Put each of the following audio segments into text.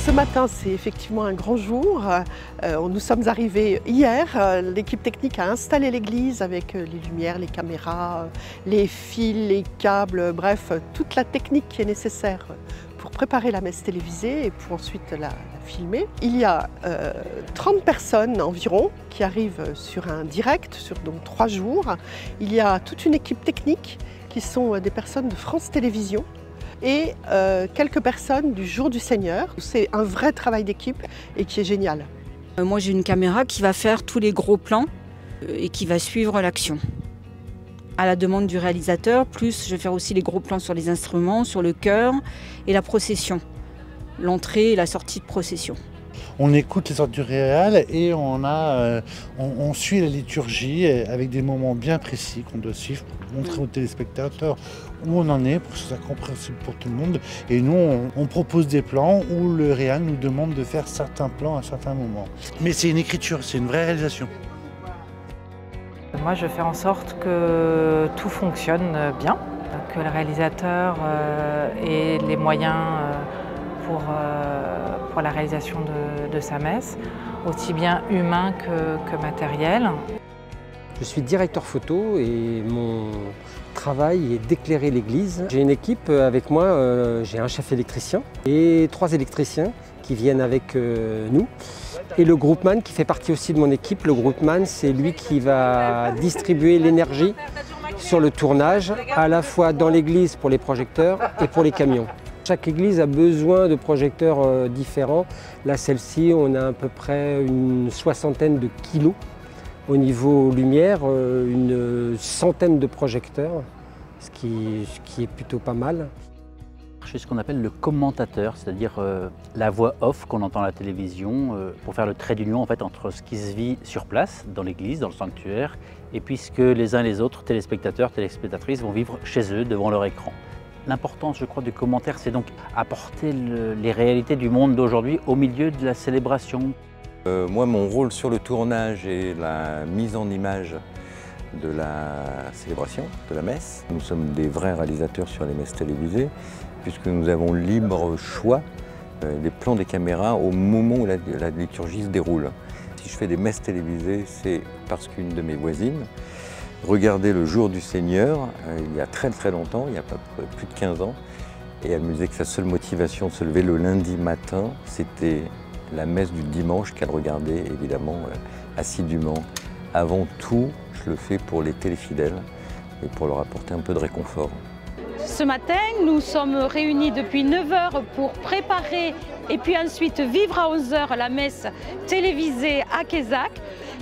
Ce matin, c'est effectivement un grand jour. Nous sommes arrivés hier. L'équipe technique a installé l'église avec les lumières, les caméras, les fils, les câbles, bref, toute la technique qui est nécessaire pour préparer la messe télévisée et pour ensuite la filmer. Il y a 30 personnes environ qui arrivent sur un direct, sur donc 3 jours. Il y a toute une équipe technique qui sont des personnes de France Télévisions et quelques personnes du Jour du Seigneur. C'est un vrai travail d'équipe et qui est génial. Moi j'ai une caméra qui va faire tous les gros plans et qui va suivre l'action. À la demande du réalisateur, plus je vais faire aussi les gros plans sur les instruments, sur le chœur et la procession. L'entrée et la sortie de procession. On écoute les ordres du réal et on suit la liturgie avec des moments bien précis qu'on doit suivre pour montrer aux téléspectateurs où on en est, pour que ce soit compréhensible pour tout le monde. Et nous, on propose des plans où le réal nous demande de faire certains plans à certains moments. Mais c'est une écriture, c'est une vraie réalisation. Moi, je fais en sorte que tout fonctionne bien, que le réalisateur ait les moyens pour la réalisation de sa messe, aussi bien humain que matériel. Je suis directeur photo et mon travail est d'éclairer l'église. J'ai une équipe avec moi, j'ai un chef électricien et 3 électriciens qui viennent avec nous. Et le groupman qui fait partie aussi de mon équipe. Le groupman, c'est lui qui va distribuer l'énergie sur le tournage, à la fois dans l'église pour les projecteurs et pour les camions. Chaque église a besoin de projecteurs différents. Là, celle-ci, on a à peu près une 60aine de kilos. Au niveau lumière, une 100aine de projecteurs, ce qui est plutôt pas mal. Je suis ce qu'on appelle le commentateur, c'est-à-dire la voix off qu'on entend à la télévision pour faire le trait d'union en fait, entre ce qui se vit sur place, dans l'église, dans le sanctuaire, et puis ce que les uns et les autres, téléspectateurs, téléspectatrices, vont vivre chez eux, devant leur écran. L'importance, je crois, du commentaire, c'est donc apporter les réalités du monde d'aujourd'hui au milieu de la célébration. Moi, mon rôle sur le tournage et la mise en image de la célébration, de la messe. Nous sommes des vrais réalisateurs sur les messes télévisées, puisque nous avons libre choix des plans des caméras au moment où la liturgie se déroule. Si je fais des messes télévisées, c'est parce qu'une de mes voisines regardait le Jour du Seigneur il y a très longtemps, il y a plus de 15 ans, et elle me disait que sa seule motivation de se lever le lundi matin, c'était la messe du dimanche qu'elle regardait évidemment assidûment. Avant tout, je le fais pour les téléfidèles et pour leur apporter un peu de réconfort. Ce matin, nous sommes réunis depuis 9 h pour préparer et puis ensuite vivre à 11 h la messe télévisée à Quézac.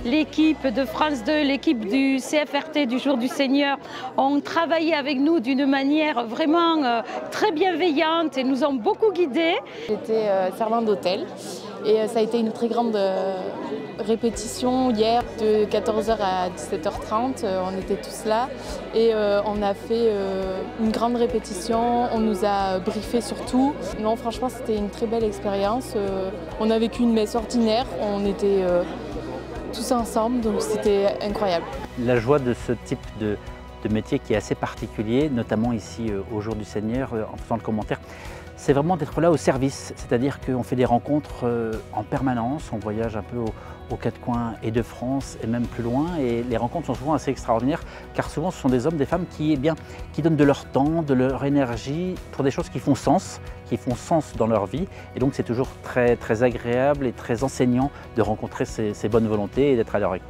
L'équipe de France 2, l'équipe du CFRT du Jour du Seigneur ont travaillé avec nous d'une manière vraiment très bienveillante et nous ont beaucoup guidés. J'étais servante d'hôtel et ça a été une très grande répétition hier de 14 h à 17 h 30. On était tous là et on a fait une grande répétition. On nous a briefé sur tout. Non, franchement, c'était une très belle expérience. On a vécu une messe ordinaire. On était tous ensemble, donc c'était incroyable. La joie de ce type de métier qui est assez particulier, notamment ici au Jour du Seigneur, en faisant le commentaire, c'est vraiment d'être là au service, c'est-à-dire qu'on fait des rencontres en permanence, on voyage un peu aux 4 coins et de France et même plus loin, et les rencontres sont souvent assez extraordinaires car souvent ce sont des hommes, des femmes qui donnent de leur temps, de leur énergie pour des choses qui font sens dans leur vie, et donc c'est toujours très agréable et très enseignant de rencontrer ces bonnes volontés et d'être à leur écoute.